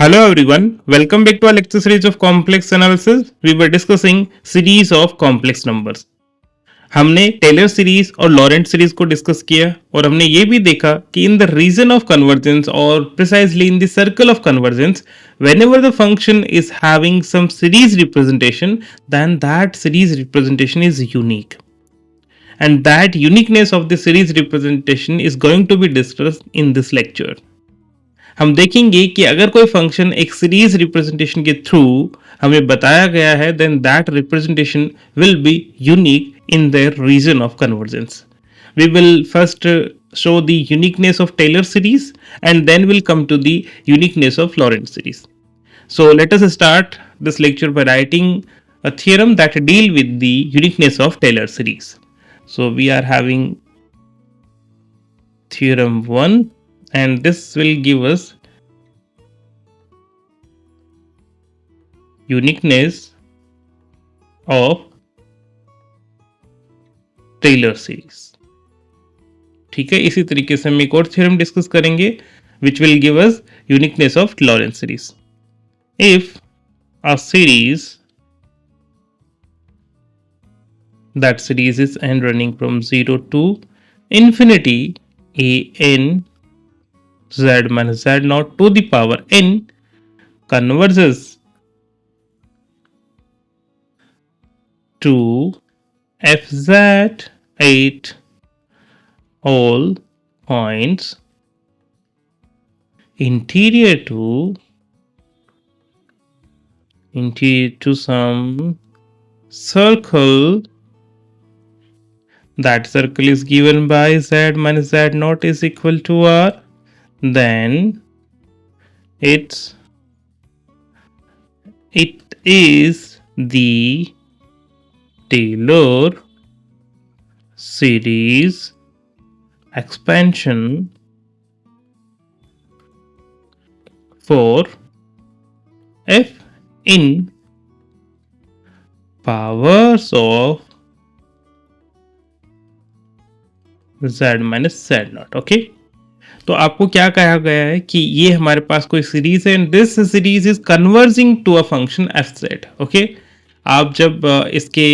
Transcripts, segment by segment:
Hello everyone, welcome back to our lecture series of complex analysis. We were discussing series of complex numbers. हमने Taylor series और Laurent series को discuss किया और हमने ये भी देखा कि in the region of convergence और precisely in the circle of convergence whenever the function is having some series representation, then that series representation is unique. And that uniqueness of the series representation is going to be discussed in this lecture. हम देखेंगे कि अगर कोई function एक series representation के through हमें बताया गया है then that representation will be unique in their region of convergence. We will first show the uniqueness of Taylor series and then we'll come to the uniqueness of Lorentz series. So let us start this lecture by writing a theorem that deal with the uniqueness of Taylor series. So we are having theorem 1 and this will give us uniqueness of Taylor series. ठीक है, इसी तरीके से हम एक और theorem discuss करेंगे which will give us uniqueness of Lorentz series. If a series, that series is n running from 0 to infinity a n z minus z naught to the power n converges to fz at all points interior to some circle. That circle is given by z minus z naught is equal to r. Then it is the Taylor series expansion for f in powers of z minus z naught. Okay, तो आपको क्या कहा गया है कि ये हमारे पास कोई सीरीज है and this series is converging to a function f z. Okay, आप जब इसके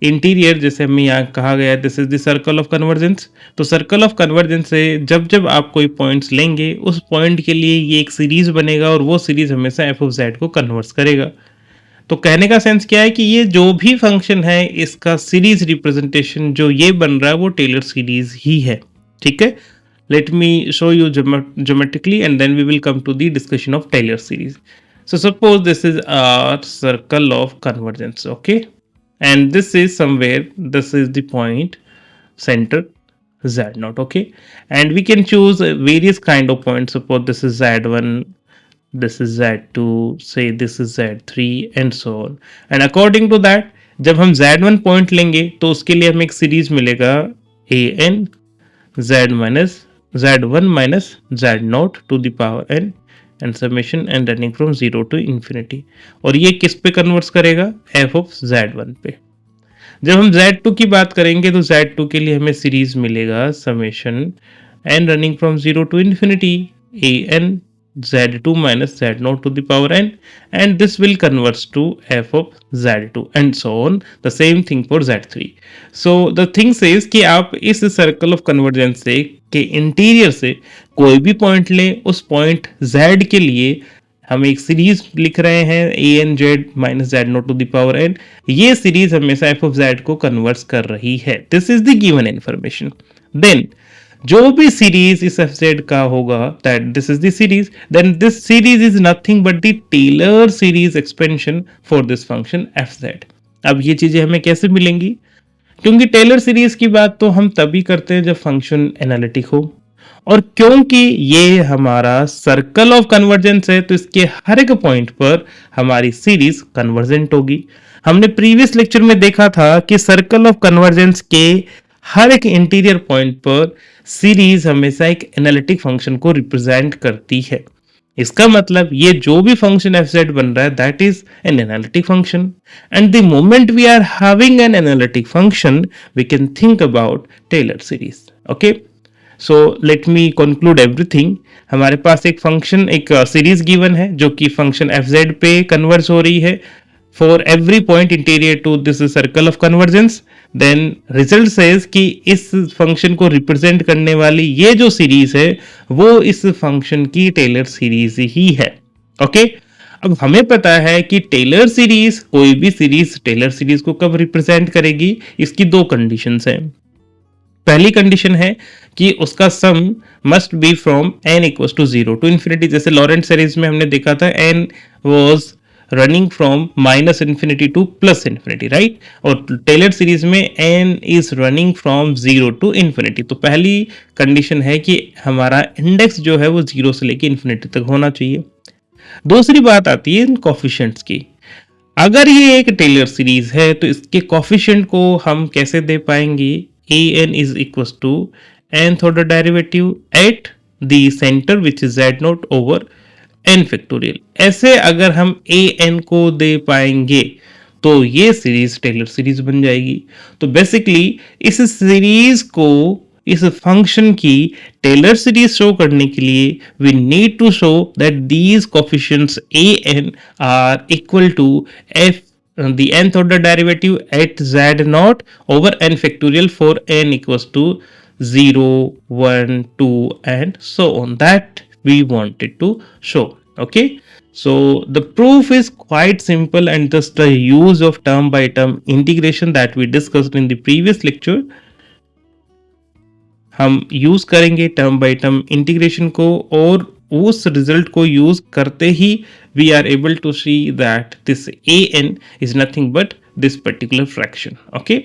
इंटीरियर, जैसे हमें यहाँ कहा गया this is the circle of convergence, तो सर्कल ऑफ कन्वर्जेंस से जब जब आप कोई पॉइंट्स लेंगे उस पॉइंट के लिए ये एक सीरीज बनेगा और वो सीरीज हमेशा एफ ऑफ जेड को कन्वर्स करेगा. तो कहने का सेंस क्या है कि ये जो भी फंक्शन है इसका सीरीज रिप्रेजेंटेशन जो ये बन रहा है वो टेलर सीरीज ही है. ठीक है, let me show you geometrically and then we will come to the discussion of Taylor series. So suppose this is a circle of convergence, okay, and this is somewhere, this is the point center z naught, okay, and we can choose various kind of points. Suppose this is z1, this is z2, say this is z3 and so on, and according to that जब हम z1 point लेंगे तो उसके लिए हमें एक series मिलेगा an z minus z1 minus z naught to the power n and summation n running from 0 to infinity. और ये किस पे कन्वर्स करेगा? f of z1 पे. जब हम z2 की बात करेंगे तो z2 के लिए हमें सीरीज मिलेगा summation n running from 0 to infinity a n z2 minus z naught to the power n and this will converge to f of z2 and so on. The same thing for z3. So the thing says कि आप इस circle of convergence से के interior से कोई भी point लें, उस पॉइंट z के लिए हम एक सीरीज लिख रहे हैं a n z minus z naught to the power n. ये सीरीज हमेशा f of z को कन्वर्स कर रही है. This is the given information. Then जो भी सीरीज इस एफ जेड का होगा that this is the series, then this series is nothing but the Taylor series expansion for this function f z. अब ये चीजें हमें कैसे मिलेंगी? क्योंकि टेलर सीरीज की बात तो हम तभी करते हैं जब फंक्शन एनालिटिक हो, और क्योंकि ये हमारा सर्कल ऑफ कन्वर्जेंस है तो इसके हर एक पॉइंट पर हमारी सीरीज कन्वर्जेंट होगी. हमने प्रीवियस लेक्चर में देखा था कि सर्कल ऑफ कन्वर्जेंस के हर एक इंटीरियर पॉइंट पर सीरीज हमेशा एक एनालिटिक फंक्शन को रिप्रेजेंट करती है. इसका मतलब ये जो भी फंक्शन एफ जेड बन रहा है that is an analytic function, and the moment we are having an analytic function we can think about Taylor series. Okay, so let me conclude everything. हमारे पास एक फंक्शन, एक सीरीज गिवन है जो कि फंक्शन एफ जेड पे converse हो रही है for every point interior to this circle of convergence. Then result says कि इस फंक्शन को रिप्रेजेंट करने वाली ये जो सीरीज है वो इस फंक्शन की टेलर सीरीज ही है। ओके अब हमें पता है कि टेलर सीरीज, कोई भी सीरीज टेलर सीरीज को कब रिप्रेजेंट करेगी, इसकी दो कंडीशंस हैं। पहली कंडीशन है कि उसका sum must be from n equals to 0 to infinity. जैसे लॉरेंट सीरीज में हमने देखा था n was running from minus infinity to plus infinity, right. और टेलर सीरीज में n is running from 0 to infinity. तो पहली कंडीशन है कि हमारा इंडेक्स जो है वो 0 से लेके इन्फिनिटी तक होना चाहिए। दूसरी बात आती है इन कोफिशिएंट्स की। अगर ये एक टेलर सीरीज है तो इसके कोफिशिएंट को हम कैसे दे पाएंगे? an is equals to nth order derivative at the center which is z naught over n factorial। ऐसे अगर हम an को दे पाएंगे तो ये सीरीज टेलर सीरीज बन जाएगी। तो बेसिकली इस सीरीज को, इस फंक्शन की टेलर सीरीज शो करने के लिए we need to show that these coefficients an are equal to f the nth order derivative at z naught over n factorial for n equals to 0, 1, 2 and so on, that we wanted to show. Okay, so the proof is quite simple and just the use of term by term integration that we discussed in the previous lecture। हम use करेंगे term by term integration को और उस result को use करते ही we are able to see that this an is nothing but this particular fraction। okay,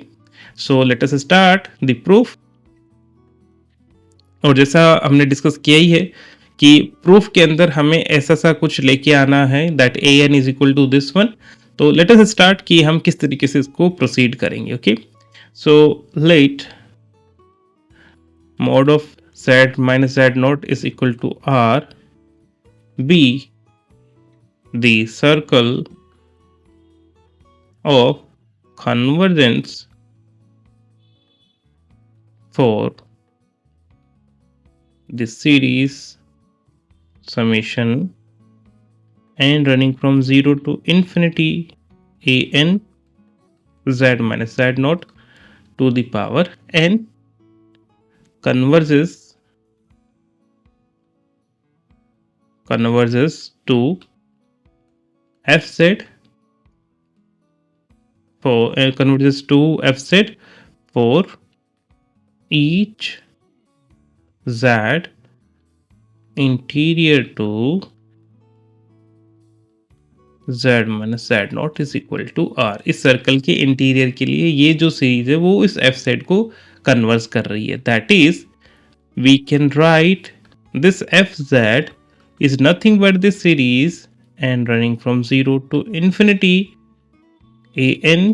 so let us start the proof। और जैसा हमने डिस्कस किया ही है कि प्रूफ के अंदर हमें ऐसा सा कुछ लेके आना है that an is equal to this one। तो let us start कि हम किस तरीके से इसको प्रोसीड करेंगे। Okay, so late mod of z minus z naught is equal to r be the circle of convergence for the series summation n running from 0 to infinity an z minus z naught to the power n converges to fz for converges to fz for each z interior to z minus z naught is equal to r। इस circle के interior के लिए ये जो series है वो इस fz को कन्वर्स कर रही है। That is we can write this fz is nothing but this series and running from 0 to infinity an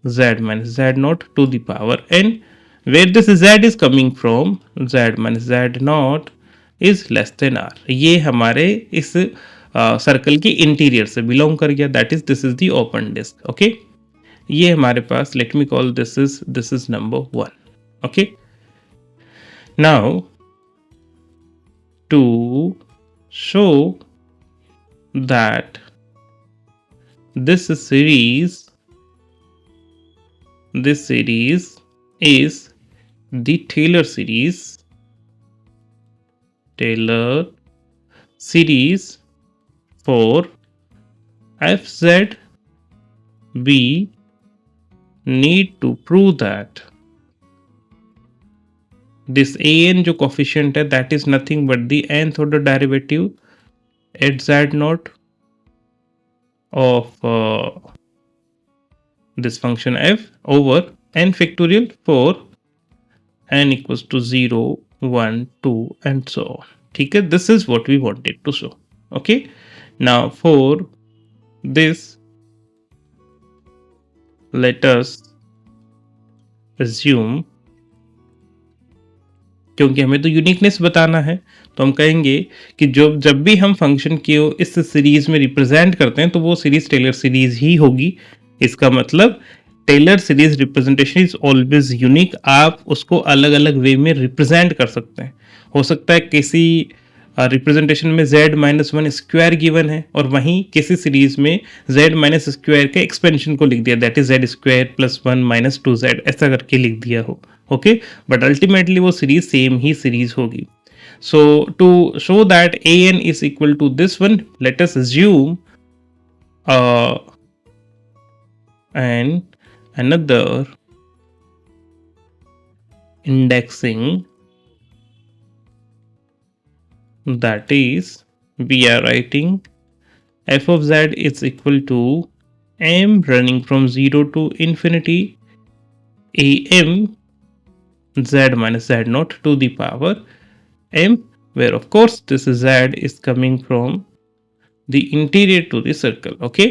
z minus z naught to the power n, where this z is coming from z minus z naught is less than r। ये हमारे इस circle की interior से belong कर गया। That is this is the open disk. Okay, ये हमारे पास, let me call this is number 1। okay, now to show that this series is the Taylor series for fz, we need to prove that this an जो coefficient है that is nothing but the nth order derivative at z naught of this function f over n factorial for n equals to 0, 1, 2 and so on। ठीक है, this is what we wanted to show। okay, now for this let us assume, क्योंकि हमें तो uniqueness बताना है, तो हम कहेंगे कि जब भी हम फंक्शन को इस सीरीज में रिप्रेजेंट करते हैं तो वो सीरीज टेलर सीरीज ही होगी। इसका मतलब Taylor series representation is always unique. आप उसको अलग अलग वे में रिप्रेजेंट कर सकते हैं। हो सकता है किसी रिप्रेजेंटेशन में z minus one square given है और वहीं किसी सीरीज में z माइनस स्क्वायर के एक्सपेंशन को लिख दिया, that is z square plus one minus two Z, ऐसा करके लिख दिया हो। ओके, बट अल्टीमेटली वो सीरीज सेम ही सीरीज होगी। So to show that an is equal to this one, let us assume and another indexing, that is we are writing f of z is equal to m running from 0 to infinity am z minus z naught to the power m, where of course this z is coming from the interior to the circle. Okay,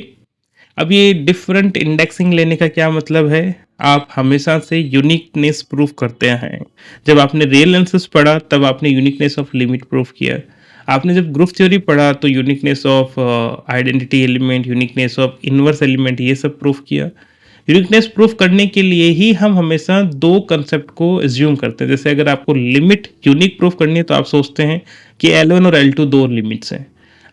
अब ये different indexing लेने का क्या मतलब है? आप हमेशा से यूनिकनेस प्रूफ करते हैं। जब आपने रियल एनालिसिस पढ़ा तब आपने यूनिकनेस ऑफ लिमिट प्रूफ किया। आपने जब ग्रुप थ्योरी पढ़ा तो uniqueness of identity element, uniqueness of inverse element, ये सब प्रूफ किया। यूनिकनेस प्रूफ करने के लिए ही हम हमेशा दो कंसेप्ट को एज्यूम करते हैं। जैसे अगर आपको लिमिट यूनिक प्रूफ करनी है तो आप सोचते हैं कि L1 और L2 दो लिमिट्स हैं।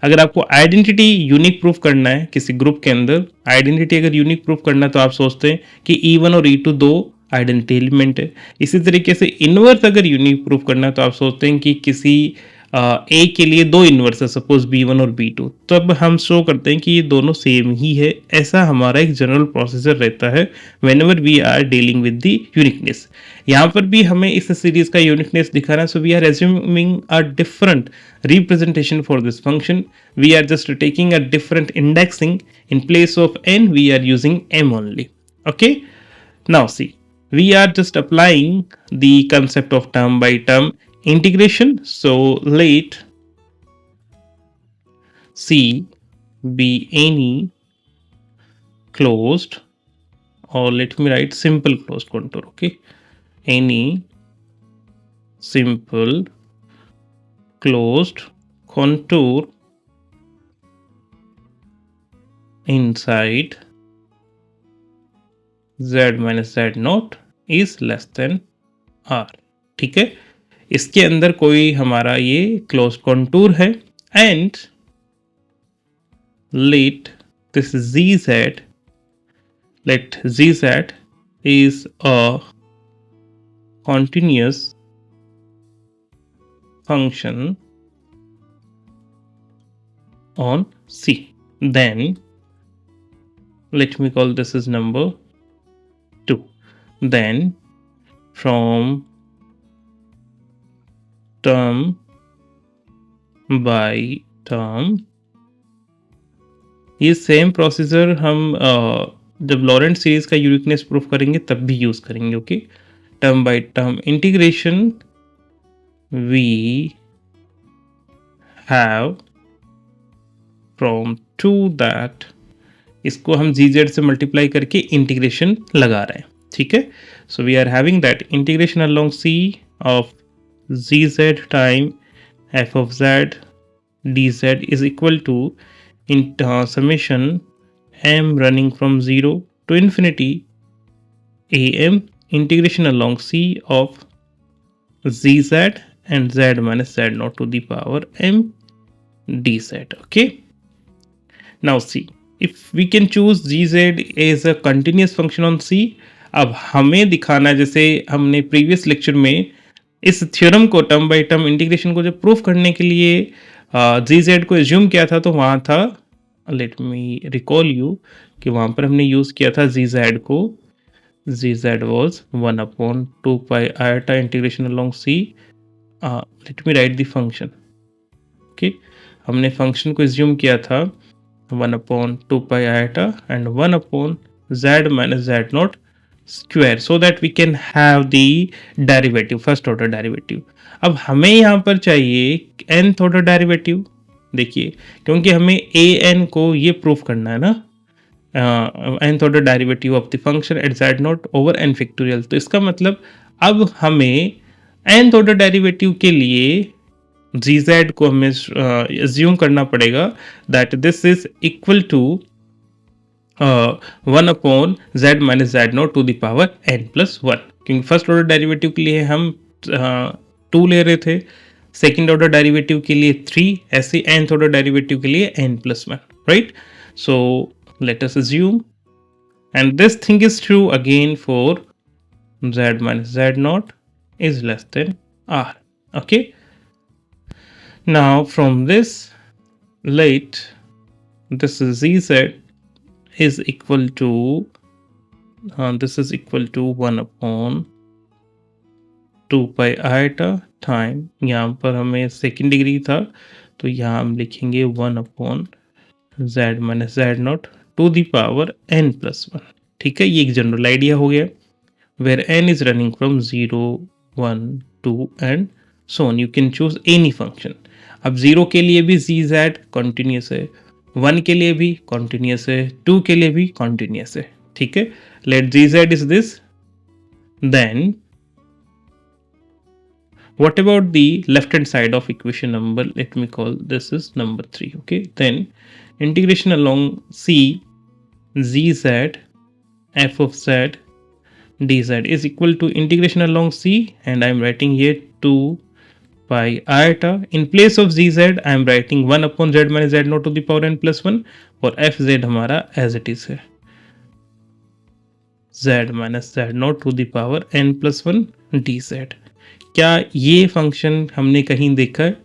अगर आपको आइडेंटिटी यूनिक प्रूफ करना है किसी ग्रुप के अंदर, आइडेंटिटी अगर यूनिक प्रूफ करना है तो आप सोचते हैं कि E1 और E2 दो आइडेंटिटी एलिमेंट है। इसी तरीके से इनवर्स अगर यूनिक प्रूफ करना है तो आप सोचते हैं कि किसी ए के लिए दो इनवर्स है, सपोज B1 और B2, तब हम शो करते हैं कि ये दोनों सेम ही है। ऐसा हमारा एक जनरल प्रोसीजर रहता है whenever we are dealing with the uniqueness. यहाँ पर भी हमें इस सीरीज का यूनिकनेस दिखाना है, so we are assuming a different representation for this function. We are just taking a different indexing. In place of n we are using m only. Okay, now see, we are just applying the concept of term by term integration. So let C be any closed, or let me write simple closed contour. Okay, any simple closed contour inside z minus z naught is less than r. ठीक है, इसके अंदर कोई हमारा ये close contour है and let this gz, let gz is a continuous function on C. Then let me call this as number 2. Then from term by term, ये same procedure हम जब लॉरेंट सीरीज का यूनिकनेस प्रूफ करेंगे तब भी use करेंगे। Okay, term by term integration we have from to that, इसको हम gz से मल्टीप्लाई करके इंटीग्रेशन लगा रहे हैं। ठीक है, so we are having that integration along c of gz time f of z dz is equal to in summation m running from 0 to infinity am integration along c of gz and z minus z naught to the power m dz. Okay, now see, if we can choose gz as a continuous function on c, अब हमें दिखाना है, जैसे हमने previous lecture में इस theorem को term by term integration को जब प्रूफ करने के लिए gz को एज्यूम किया था तो वहाँ था, लेट मी रिकॉल यू, कि वहाँ पर हमने यूज़ किया था gz को, gz was 1/2 pi iota integration along c. Let me write the function. Okay, हमने फंक्शन को एज्यूम किया था 1/2 pi iota and 1/z minus z naught square, so that we can have the derivative, first order derivative. अब हमें यहाँ पर चाहिए nth order derivative। देखिए, क्योंकि हमें an को ये प्रूफ करना है ना, nth order derivative of the function at z naught over n factorial, तो इसका मतलब अब हमें nth order derivative के लिए gz को हमें assume करना पड़ेगा that this is equal to 1 upon z minus z not to the power n plus 1, क्योंकि फर्स्ट ऑर्डर डेरिवेटिव के लिए हम 2 ले रहे थे, सेकेंड ऑर्डर डेरिवेटिव के लिए 3, ऐसे nth ऑर्डर डेरिवेटिव के लिए n plus 1, right. So let us assume, and this thing is true again for z minus z naught is less than r. Okay, now from this, let this is z is equal to this is equal to 1 upon 2 pi iota time, यहाँ पर हमें second degree था तो यहाँ हम लिखेंगे 1 upon z minus z not to the power n plus 1. ठीक है, ये एक जनरल आइडिया हो गया, where n is running from 0, 1, 2 and so on. You can choose any function. अब 0 के लिए भी gz continuous है, 1 के लिए भी continuous है, 2 के लिए भी continuous है. ठीक है, let gz is this. Then what about the left hand side of equation number? Let me call this is number 3. Okay, then integration along c gz f of z dz is equal to integration along c, and I am writing here 2 pi iota. In place of gz I am writing 1 upon z minus z naught to the power n plus 1, और fz हमारा as it is है, z minus z naught to the power n plus 1 dz. क्या ये function हमने कहीं देखा है?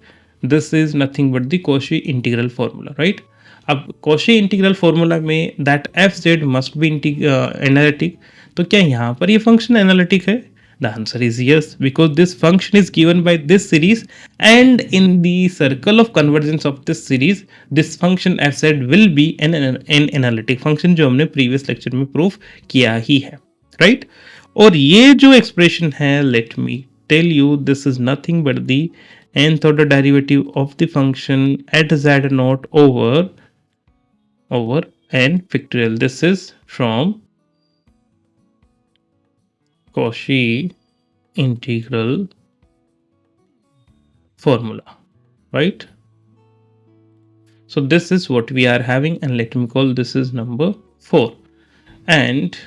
This is nothing but the Cauchy integral formula, right. अब कॉशी इंटीग्रल फॉर्मूला में that f z must be analytic, तो क्या यहाँ पर ये फंक्शन एनालिटिक है? The answer is yes, because this function is given by this series, and in the circle of convergence of this series this function f z will be an analytic function, जो हमने previous lecture में proof किया ही है, right. और ये जो expression है, let me tell you, this is nothing but the nth order derivative of the function at z naught over n factorial. This is from Cauchy integral formula, right? So this is what we are having, and let me call this is number 4. And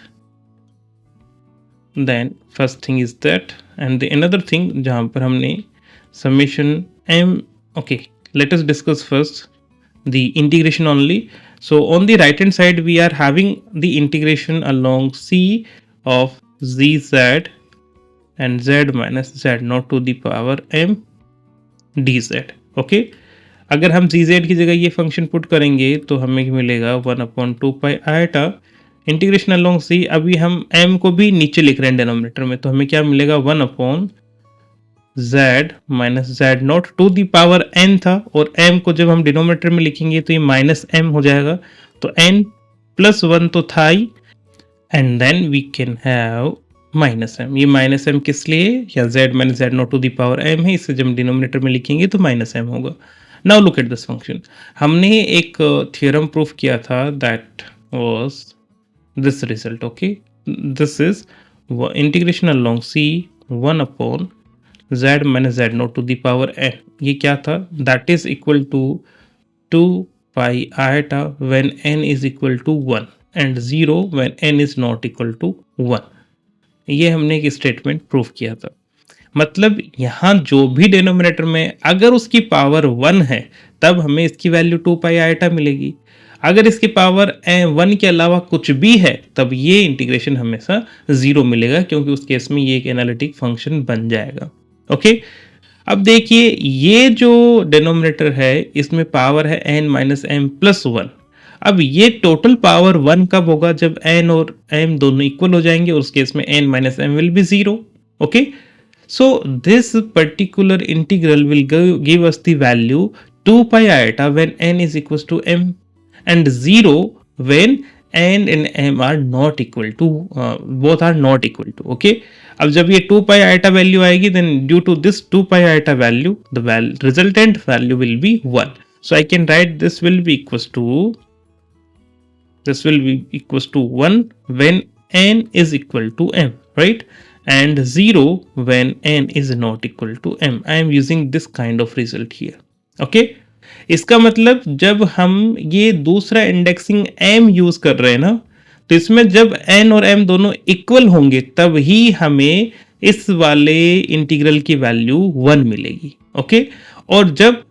then first thing is that, and the another thing जहाँ पर हमने summation m, okay, let us discuss first the integration only. So on the right hand side we are having the integration along c of gz and z minus z naught to the power m dz. okay, अगर हम gz की जगह ये function put करेंगे तो हमें मिलेगा 1 upon 2 pi iota integration along C. अभी हम m को भी नीचे लिख रहे हैं डिनोमिनेटर में, तो हमें क्या मिलेगा 1 upon z minus z not to the power n था, और m को जब हम डिनोमिनेटर में लिखेंगे तो ये माइनस m हो जाएगा, तो n प्लस 1 तो था ही, and then we can have minus m. ये माइनस m किस लिए? या z minus z not to the power m है, इसे जब हम डिनोमिनेटर में लिखेंगे तो माइनस m होगा. Now look at this function. हमने एक थ्योरम प्रूफ किया था, that was this result. Okay, this is integration along c 1 upon z minus z naught to the power n. ये क्या था? that is equal to 2 pi iota when n is equal to 1 and 0 when n is not equal to 1. ये हमने एक statement proof किया था. मतलब यहाँ जो भी डिनोमिनेटर में अगर उसकी पावर 1 है तब हमें इसकी वैल्यू 2 pi iota मिलेगी. अगर इसकी पावर 1 के अलावा कुछ भी है तब ये इंटीग्रेशन हमेशा 0 मिलेगा, क्योंकि उस केस में ये एक एनालिटिक फंक्शन बन जाएगा. ओके, अब देखिए ये जो डिनोमिनेटर है इसमें पावर है n माइनस m प्लस 1. अब ये टोटल पावर 1 कब होगा? जब n और m दोनों इक्वल हो जाएंगे, और उस केस में n minus m will be 0. Okay, so this particular integral will give us the value 2 pi iota when n is equals to m and 0 when n and m are not equal to both are not equal to. okay, अब जब ये 2 pi iota value आएगी, then due to this 2 pi iota value the resultant value will be 1. so I can write this will be equals to 1 when n is equal to m, right, and 0 when n is not equal to m. I am using this kind of result here. okay, इसका मतलब जब हम ये दूसरा indexing m use कर रहे हैं ना, तो इसमें जब n और m दोनों इक्वल होंगे तब ही हमें इस वाले इंटीग्रल की वैल्यू 1 मिलेगी। ओके, और जब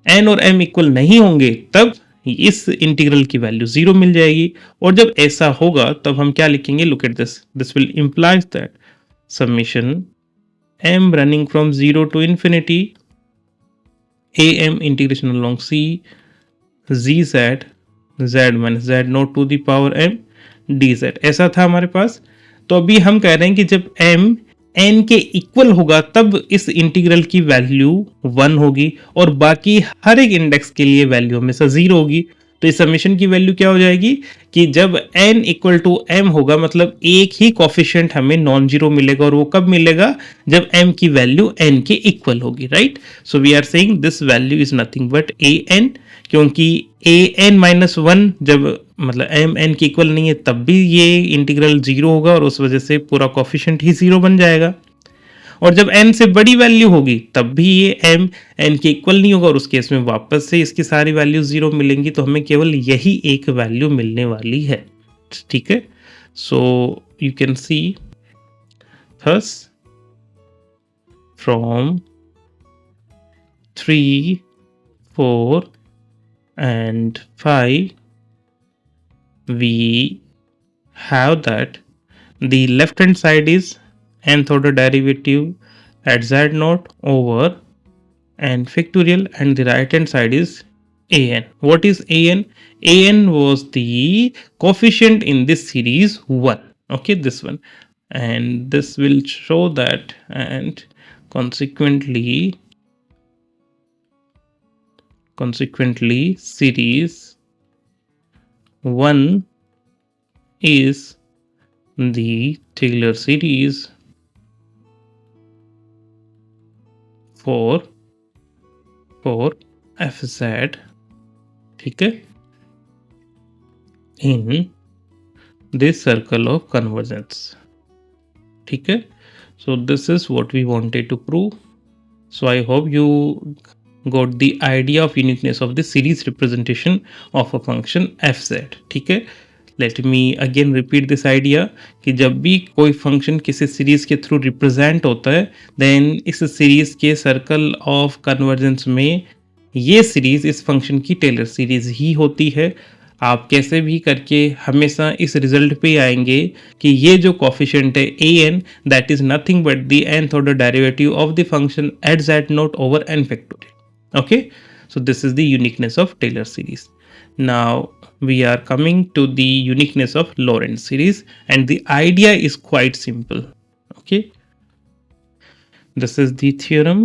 n और m इक्वल नहीं होंगे तब इस इंटीग्रल की वैल्यू 0 मिल जाएगी। और जब ऐसा होगा तब हम क्या लिखेंगे, look at this will implies that summation m running from 0 to infinity am integration along c z z minus z naught to the power m dz, ऐसा था हमारे पास। तो अभी हम कह रहे हैं कि जब m n के इक्वल होगा तब इस इंटीग्रल की वैल्यू 1 होगी और बाकी हर एक इंडेक्स के लिए वैल्यू हमेशा 0 होगी। तो इस समेशन की वैल्यू क्या हो जाएगी कि जब n इक्वल टू m होगा मतलब एक ही कॉफिशिएंट हमें नॉन जीरो मिलेगा, और वो कब मिलेगा, जब m की वैल्यू n के इक्वल होगी, right. So we are saying this value is nothing but an, क्योंकि an माइनस वन जब मतलब m n के इक्वल नहीं है तब भी ये इंटीग्रल 0 होगा और उस वजह से पूरा कॉफिशिएंट ही 0 बन जाएगा। और जब n से बड़ी वैल्यू होगी तब भी ये m n के इक्वल नहीं होगा और उस केस में वापस से इसकी सारी वैल्यू 0 मिलेंगी, तो हमें केवल यही एक वैल्यू मिलने वाली है। ठीक है, so you can see thus from 3, 4 and 5 we have that the left hand side is nth order derivative at z naught over n factorial and the right hand side is an. What is an? An was the coefficient in this series 1. Okay, this one, and this will show that, and consequently series 1 is the Taylor series for fz, ठीक है, in this circle of convergence, ठीक है। So this is what we wanted to prove. So I hope you got the idea of uniqueness of the series representation of a function fz, ठीक है। Let me again repeat this idea कि जब भी कोई function किसी series के through represent होता है देन इस सीरीज के सर्कल ऑफ कन्वर्जेंस में ये सीरीज इस फंक्शन की टेलर सीरीज ही होती है। आप कैसे भी करके हमेशा इस रिजल्ट पे आएंगे कि ये जो कॉफिशिएंट है a n that is nothing but the nth order derivative of the function at z naught over n factorial. Okay, so this is the uniqueness of Taylor series. Now we are coming to the uniqueness of Lorentz series, and the idea is quite simple. Okay, this is the theorem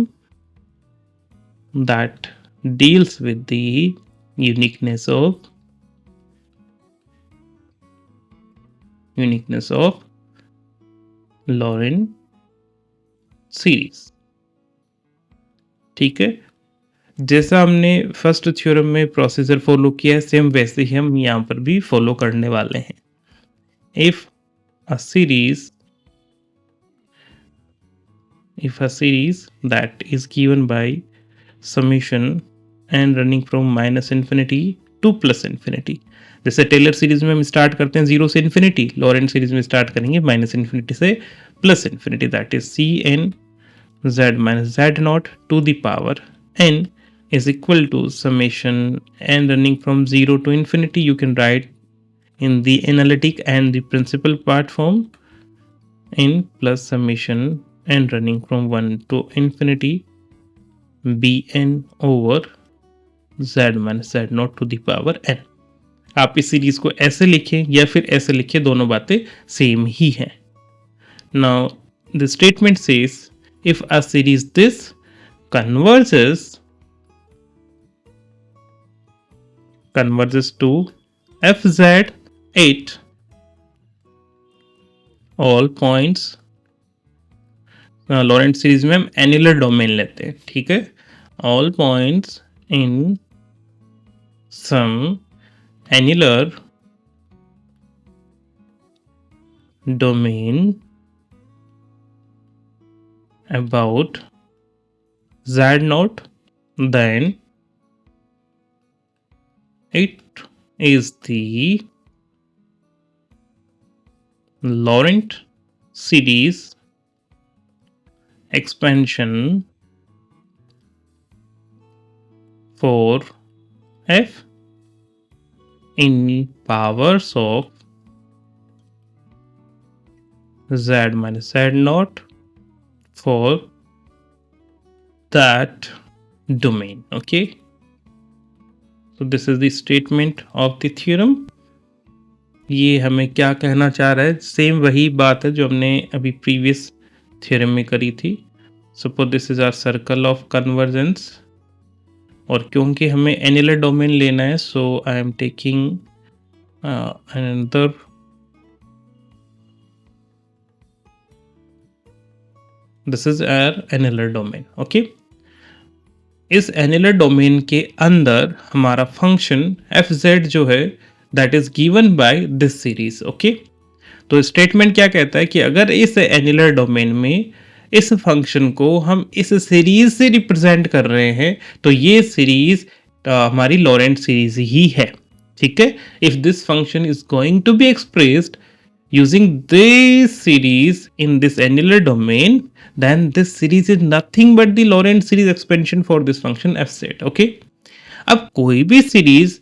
that deals with the uniqueness of Lorentz series, ठीक है। जैसा हमने first theorem में procedure follow किया है same वैसे ही हम यहाँ पर भी फॉलो करने वाले हैं। If a series that is given by summation n running from minus infinity to plus infinity, जैसे टेलर सीरीज में हम स्टार्ट करते हैं 0 से इन्फिनिटी, लॉरेंट सीरीज में स्टार्ट करेंगे माइनस इन्फिनिटी से plus infinity, that is c n z minus z naught to the power n is equal to summation n running from 0 to infinity. You can write in the analytic and the principal part form n plus summation n running from 1 to infinity bn over z minus z naught to the power n. आप इस series को ऐसे लिखें या फिर ऐसे लिखें, दोनों बातें सेम ही हैं। Now the statement says if a series this converges to fz at all points, Laurent series में हम एनुलर डोमेन लेते हैं, ठीक है, all points in some annular domain about z naught, then It is the Laurent series expansion for f in powers of z minus z naught for that domain. Okay, so this is the statement of the theorem. ये हमें क्या कहना चाह रहा है, same वही बात है जो हमने अभी प्रीवियस थ्योरम में करी थी. Suppose this is our circle of convergence, और क्योंकि हमें एनुलर डोमेन लेना है, so I am taking another this is our annular domain. Okay, इस एनुलर डोमेन के अंदर हमारा फंक्शन एफ जेड जो है that is given by this series. Okay, तो स्टेटमेंट क्या कहता है कि अगर इस एनुलर डोमेन में इस फंक्शन को हम इस सीरीज से रिप्रेजेंट कर रहे हैं तो ये सीरीज हमारी लॉरेंट सीरीज ही है. ठीक है, if this function is going to be expressed using this series in this annular domain, then this series is nothing but the Laurent series expansion for this function fz. Okay, अब कोई भी series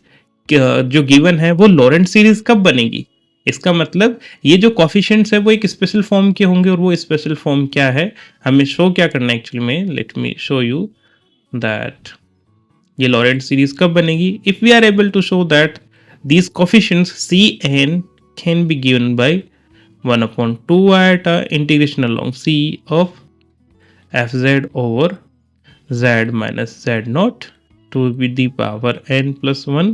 जो given है वो Laurent series कब बनेगी, इसका मतलब ये जो कॉफिशिएंट्स है वो एक स्पेशल फॉर्म के होंगे, और वो स्पेशल फॉर्म क्या है हमें शो क्या करना है एक्चुअली में. Let me show you that ये लॉरेंट सीरीज कब बनेगी. If we are able to show that these coefficients Cn can be given by 1 upon 2 iota integration along C of fz over z minus z naught to the power n plus 1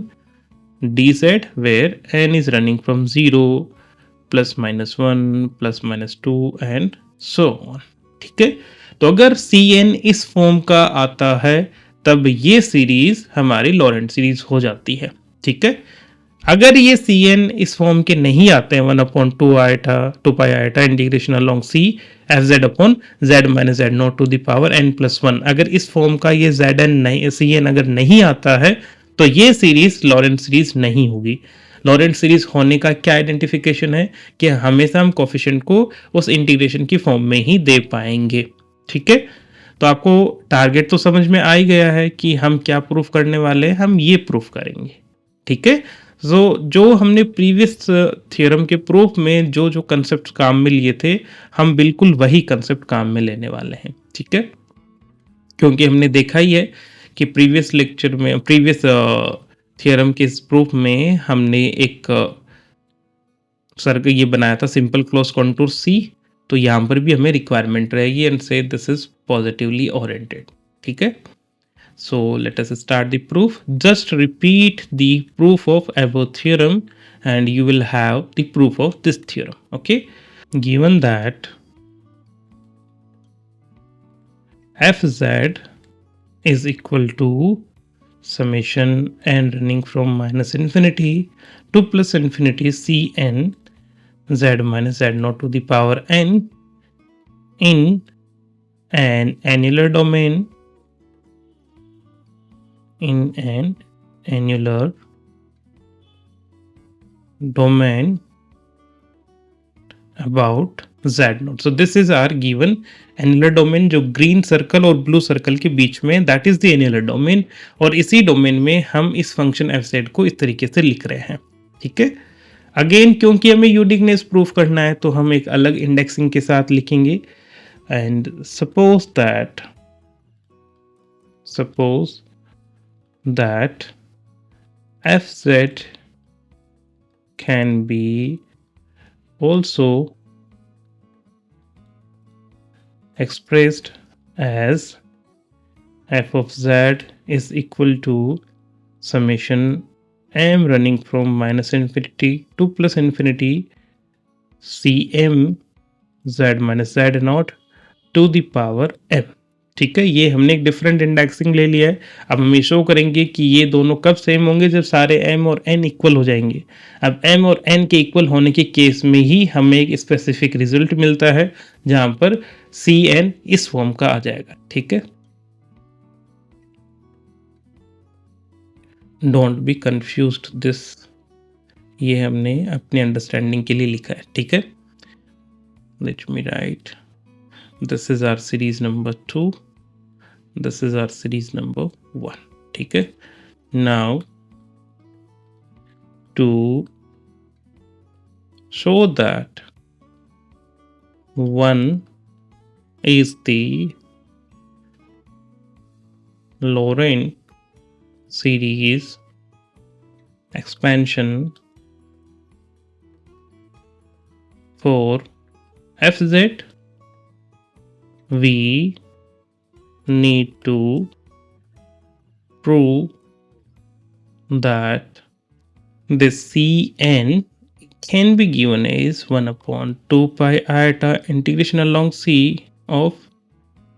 dz, where n is running from 0 plus minus 1 plus minus 2 and so on. ठीक है, तो अगर Cn इस form का आता है तब ये सीरीज हमारी लॉरेंट सीरीज हो जाती है. ठीक है, अगर ये Cn इस फॉर्म के नहीं आते हैं 1 upon 2 iota 2 pi iota integration along C f z upon z minus z not to the power n plus 1, अगर इस फॉर्म का ये Zn नहीं Cn अगर नहीं आता है तो ये सीरीज लॉरेंट सीरीज नहीं होगी. लॉरेंट सीरीज होने का क्या आइडेंटिफिकेशन है कि हमेशा हम कोफिशिएंट को उस इंटीग्रेशन की फॉर्म में ही दे पाएंगे. ठीक है, तो आपको टारगेट तो समझ में आ ही गया है कि हम क्या प्रूफ करने वाले हैं, हम ये प्रूफ करेंगे. ठीक है, जो हमने प्रीवियस थ्योरम के प्रूफ में जो जो कंसेप्ट काम में लिए थे हम बिल्कुल वही कंसेप्ट काम में लेने वाले हैं. ठीक है, क्योंकि हमने देखा ही है कि प्रीवियस लेक्चर में प्रीवियस थ्योरम के इस प्रूफ में हमने एक सर्कल ये बनाया था सिंपल क्लोज कॉन्टूर C, तो यहाँ पर भी हमें रिक्वायरमेंट रहेगी एंड से दिस इज पॉजिटिवली ओरिएंटेड. ठीक है, so let us start the proof. Just repeat the proof of above theorem and you will have the proof of this theorem. Okay, given that fz is equal to summation n running from minus infinity to plus infinity Cn z minus z naught to the power n in an annular domain in an annular domain about z naught. So this is our given annular domain जो green circle और blue circle के बीच में that is the annular domain, और इसी domain में हम इस function fz को इस तरीके से लिख रहे हैं. ठीक है, अगेन क्योंकि हमें यूनिकनेस प्रूफ करना है तो हम एक अलग इंडेक्सिंग के साथ लिखेंगे. And suppose that fz can be also expressed as f of z is equal to summation m running from minus infinity to plus infinity Cm z minus z naught to the power m. ठीक है, ये हमने एक different indexing ले लिया है. अब हम ये शो करेंगे कि ये दोनों कब सेम होंगे, जब सारे m और n इक्वल हो जाएंगे. अब m और n के इक्वल होने के केस में ही हमें एक स्पेसिफिक रिजल्ट मिलता है जहां पर Cn इस फॉर्म का आ जाएगा. ठीक है, डोंट बी कंफ्यूज्ड दिस, ये हमने अपने अंडरस्टैंडिंग के लिए लिखा है, ठीक है। Let me write, this is our series number 2, this is our series number 1, ठीक है। Now to show that 1 is the Laurent series expansion for fz, we need to prove that this Cn can be given as 1 upon 2 pi iota integration along C of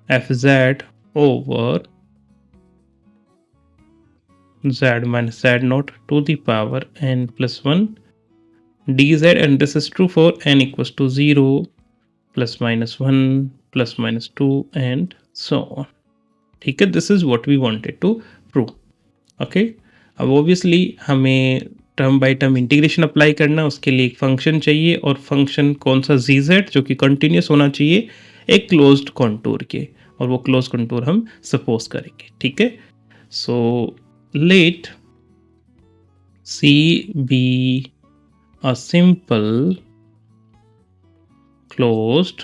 fz over z minus z naught to the power n plus 1 dz, and this is true for n equals to 0, plus minus 1, plus minus 2 and so on, ठीक है। This is what we wanted to prove, okay. अब obviously हमें term by term integration apply करना है, उसके लिए एक function चाहिए, और फंक्शन कौन सा, z जो कि कंटिन्यूस होना चाहिए एक क्लोज्ड कॉन्टूर के, और वो क्लोज कॉन्टूर हम सपोज करेंगे, ठीक है। So let C be a simple closed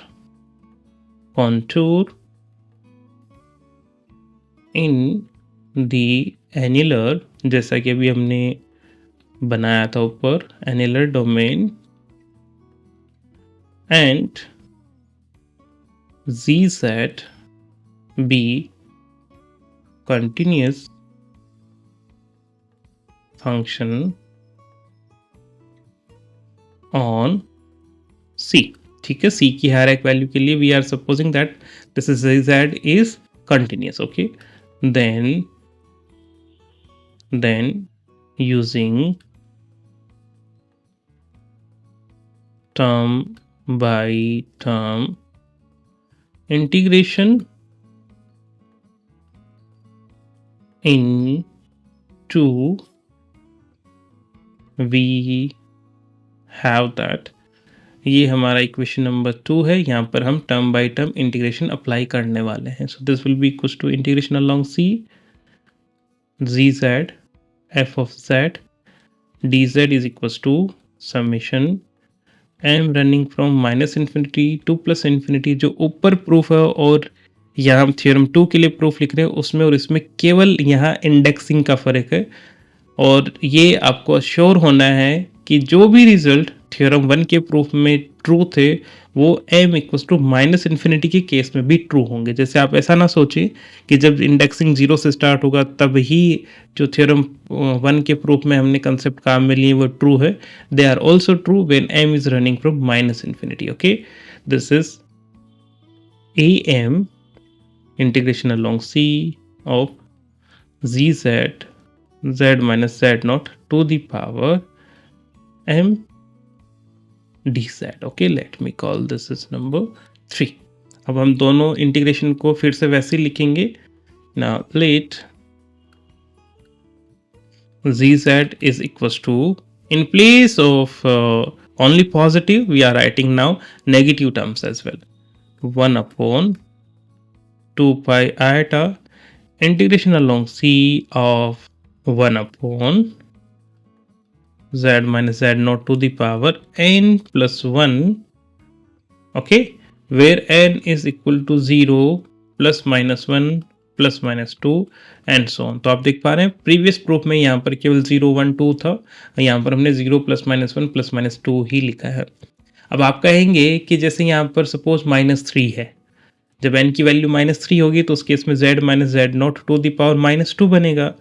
contour in the annular, जैसा कि अभी हमने बनाया था ऊपर, annular domain, and z be continuous function on C, ठीक है। C की हर एक वैल्यू के लिए we are supposing that this is z is continuous, okay। then using term by term integration into, we have that, ये हमारा equation number 2 है। यहाँ पर हम term by term integration apply करने वाले हैं। So this will be equals to integration along C z f of z dz is equals to summation m running from minus infinity to plus infinity, जो ऊपर proof है और यहाँ हम theorem 2 के लिए प्रूफ लिख रहे हैं, उसमें और इसमें केवल यहाँ इंडेक्सिंग का फर्क है। और ये आपको श्योर होना है कि जो भी रिजल्ट थ्योरम 1 के प्रूफ में ट्रू थे वो m equals to minus infinity के केस में भी ट्रू होंगे। जैसे आप ऐसा ना सोचें कि जब इंडेक्सिंग 0 से स्टार्ट होगा तब ही जो थ्योरम 1 के प्रूफ में हमने कंसेप्ट काम में लिए वो ट्रू है। They are also true when m is running from minus infinity, okay. This is am integration along C of zz z minus z naught to the power m dz, okay। let me call this is number 3। अब हम दोनों integration को फिर से वैसे ही लिखेंगे। now let zz is equals to, in place of only positive we are writing now negative terms as well, 1 upon 2 pi iota integration along C of 1 upon z minus z naught to the power n plus 1, okay, where n is equal to 0, plus minus 1, plus minus 2 and so on. तो आप देख पा रहे हैं previous proof में यहाँ पर केवल 0 1 2 था, यहाँ पर हमने 0 प्लस माइनस 1 प्लस माइनस 2 ही लिखा है। अब आप कहेंगे कि जैसे यहाँ पर सपोज -3 है, जब n की वैल्यू -3 होगी तो उस केस में z minus z not to the power -2 बनेगा,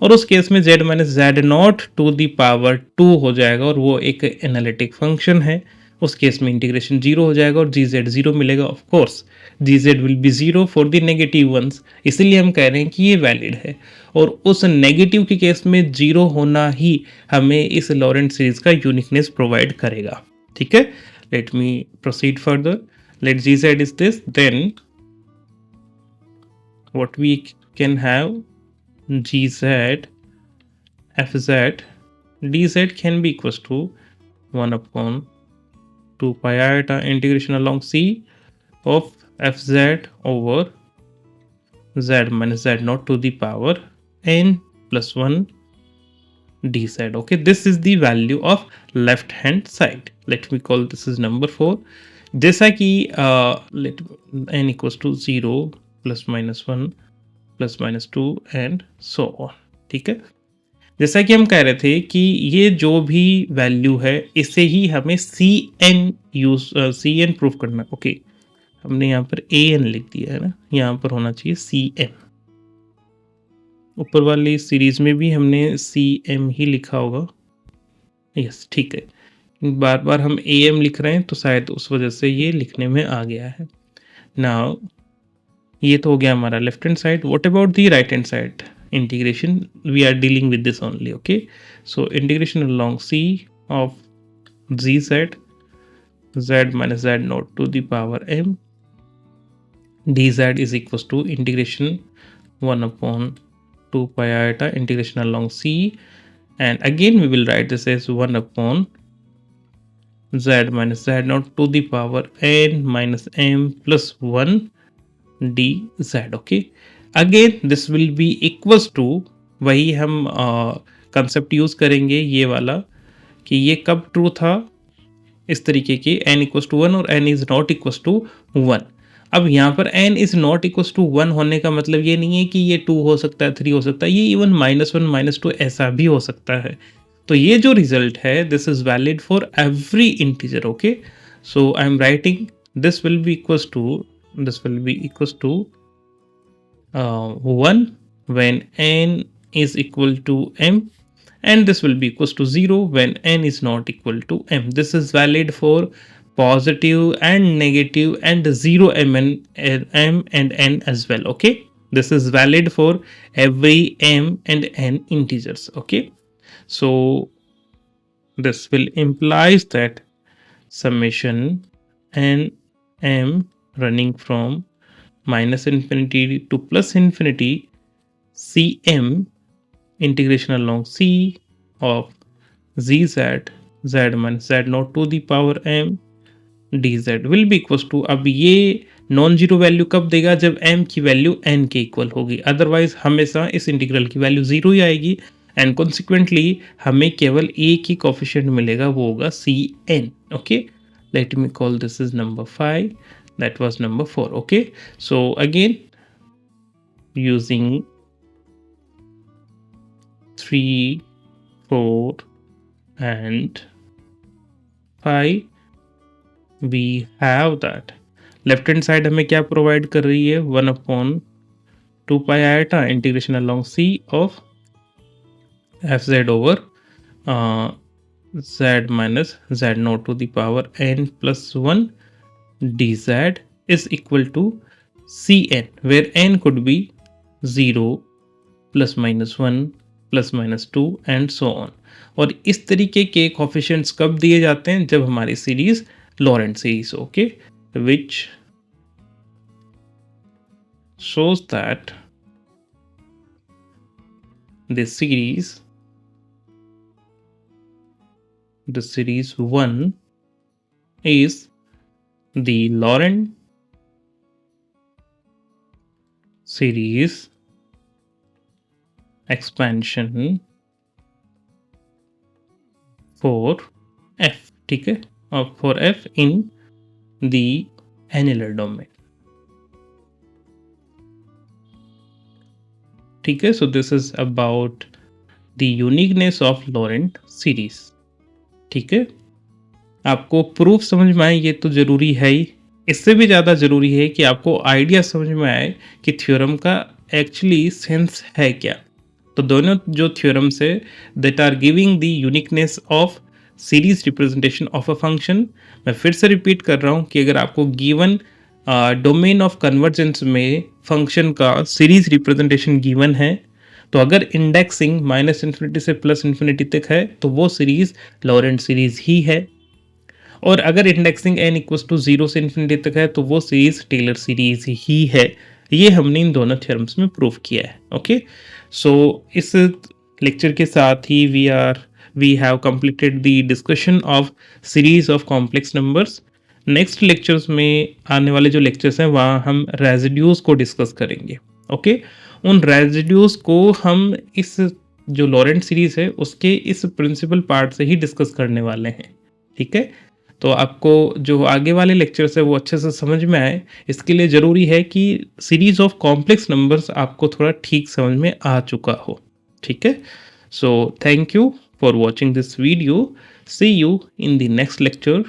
और उस केस में z minus z not to the power 2 हो जाएगा, और वो एक एनालिटिक फंक्शन है। उस केस में इंटीग्रेशन 0 हो जाएगा और gz 0 मिलेगा। Of course gz will be 0 for the negative ones, इसलिए हम कह रहे हैं कि ये वैलिड है। और उस नेगेटिव के केस में 0 होना ही हमें इस लॉरेंट सीरीज का यूनिकनेस प्रोवाइड करेगा, ठीक है। Let me proceed further. Let gz is this, then what we can have gz fz dz can be equals to 1 upon 2 pi iota integration along c of fz over z minus z naught to the power n plus 1 dz. Okay, this is the value of left hand side. Let me call this is number 4. जैसा कि let n equals to 0 plus minus 1 plus minus 2 and so on. ठीक है, जैसा कि हम कह रहे थे कि ये जो भी वैल्यू है इसे ही हमें Cn प्रूफ करना है. ओके, हमने यहाँ पर An लिख दिया है ना, यहाँ पर होना चाहिए Cn. ऊपर वाली सीरीज में भी हमने Cm ही लिखा होगा. यस, ठीक है. बार बार हम Am लिख रहे हैं तो शायद उस वजह से ये लिखने में आ गया है. नाउ ये तो हो गया हमारा left hand side. What about the right hand side integration? We are dealing with this only. Okay, so integration along c of gz z minus z naught to the power m dz is equals to integration 1 upon 2 pi iota integration along c, and again we will write this as 1 upon z minus z naught to the power n minus m plus 1 dz. Okay, again this will be equals to, वही हम concept use करेंगे ये वाला कि ये कब true था, इस तरीके के n इक्वल्स टू 1 और n is not equals to 1. अब यहाँ पर n is not equals to 1 होने का मतलब ये नहीं है कि ये 2 हो सकता है, 3 हो सकता है, ये इवन -1 -2 ऐसा भी हो सकता है. तो ये जो रिजल्ट है this is valid for every integer. Okay, so I am writing this will be equals to 1 when n is equal to m, and this will be equals to 0 when n is not equal to m. This is valid for positive and negative and 0 m and n as well. Okay, this is valid for every m and n integers. Okay, so this will implies that summation n m running from minus infinity to plus infinity Cm integration along C of Gz z minus z naught to the power m dz will be equals to, अब ये non zero value कब देगा, जब m की value n के equal होगी. Otherwise हमेशा इस इंटीग्रल की वैल्यू 0 ही आएगी एंड कॉन्सिक्वेंटली हमें केवल एक ही कोफिशिएंट मिलेगा, वो होगा Cn. Okay, late me call this is number 5. That was number 4. Okay, so again using 3, 4 and 5 we have that left hand side हमें क्या प्रोवाइड कर रही है, 1 upon 2 pi iota integration along c of fz over z minus z naught to the power n plus 1 dz is equal to Cn, where n could be 0, plus minus 1, plus minus 2 and so on. और इस तरीके के coefficients कब दिए जाते हैं, जब हमारी series Laurent series. Okay, which shows that this series 1 is the Laurent series expansion for f. ठीक है, और for f in the annular domain. ठीक है, so this is about the uniqueness of Laurent series. ठीक है, आपको proof समझ में आए ये तो ज़रूरी है ही, इससे भी ज़्यादा ज़रूरी है कि आपको आइडिया समझ में आए कि थ्योरम का एक्चुअली सेंस है क्या. तो दोनों जो थ्योरम्स है that are giving the uniqueness of series representation of a function. मैं फिर से रिपीट कर रहा हूँ कि अगर आपको गिवन डोमेन ऑफ कन्वर्जेंस में फंक्शन का सीरीज रिप्रेजेंटेशन गिवन है, तो अगर इंडेक्सिंग -∞ से +∞ तक है तो वो सीरीज लॉरेंट सीरीज ही है, और अगर इंडेक्सिंग n इक्वल्स टू 0 से इन्फिनिटी तक है तो वो सीरीज टेलर सीरीज ही है. ये हमने इन दोनों थ्योरम्स में प्रूव किया है. ओके, सो इस लेक्चर के साथ ही we have completed the discussion of series of complex numbers. Next lectures में आने वाले जो लेक्चर्स हैं वहाँ हम रेजिड्यूज को डिस्कस करेंगे। ओके, उन रेजिड्यूज को हम इस जो लॉरेंट सीरीज है उसके इस प्रिंसिपल पार्ट से ही डिस्कस करने वाले हैं। ठीक है, तो आपको जो आगे वाले लेक्चर्स है वो अच्छे से समझ में आए, इसके लिए ज़रूरी है कि सीरीज ऑफ कॉम्प्लेक्स नंबर्स आपको थोड़ा ठीक समझ में आ चुका हो। ठीक है, so thank you for watching this video, see you in the next lecture.